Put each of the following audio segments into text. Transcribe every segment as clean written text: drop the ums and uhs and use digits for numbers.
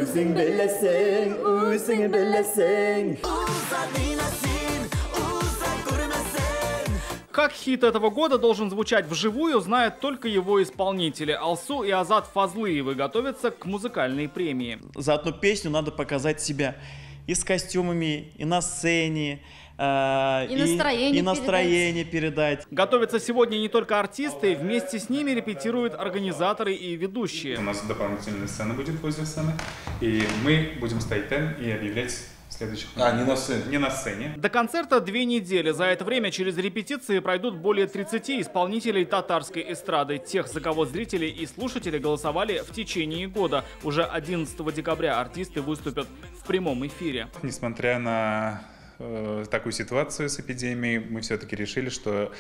Үзең беләсең, үзең беләсең. Как хит этого года должен звучать вживую, знают только его исполнители. Алсу и Азат Фазлыевы готовятся к музыкальной премии. За одну песню надо показать себя и с костюмами, и на сцене, и настроение передать. Готовятся сегодня не только артисты, вместе с ними репетируют организаторы и ведущие. У нас дополнительная сцена будет возле сцены, и мы будем стоять там и объявлять следующих. Не на сцене. Не на сцене. До концерта 2 недели. За это время через репетиции пройдут более 30 исполнителей татарской эстрады. Тех, за кого зрители и слушатели голосовали в течение года. Уже 11 декабря артисты выступят в прямом эфире. Несмотря на такую ситуацию с эпидемией, мы все-таки решили, что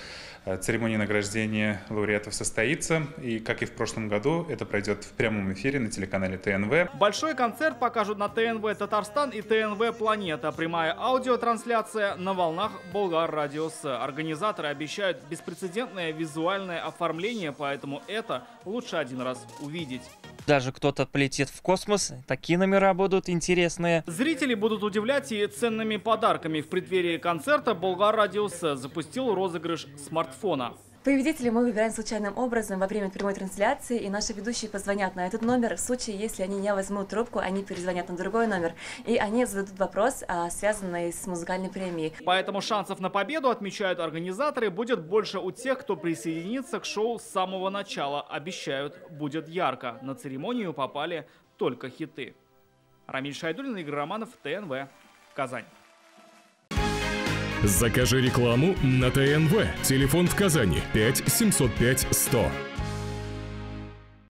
церемония награждения лауреатов состоится. И, как и в прошлом году, это пройдет в прямом эфире на телеканале ТНВ. Большой концерт покажут на ТНВ Татарстан и ТНВ Планета. Прямая аудиотрансляция на волнах Болгар Радио С. Организаторы обещают беспрецедентное визуальное оформление, поэтому это лучше один раз увидеть. Даже кто-то полетит в космос, такие номера будут интересные. Зрители будут удивлять и ценными подарками. В преддверии концерта Болгар Радио С запустил розыгрыш смартфона. Победителей мы выбираем случайным образом во время прямой трансляции, и наши ведущие позвонят на этот номер. В случае, если они не возьмут трубку, они перезвонят на другой номер, и они зададут вопрос, связанный с музыкальной премией. Поэтому шансов на победу, отмечают организаторы, будет больше у тех, кто присоединится к шоу с самого начала. Обещают, будет ярко. На церемонию попали только хиты. Рамиль Шайдуллин, Игорь Романов, ТНВ, Казань. Закажи рекламу на ТНВ. Телефон в Казани 5 705 100.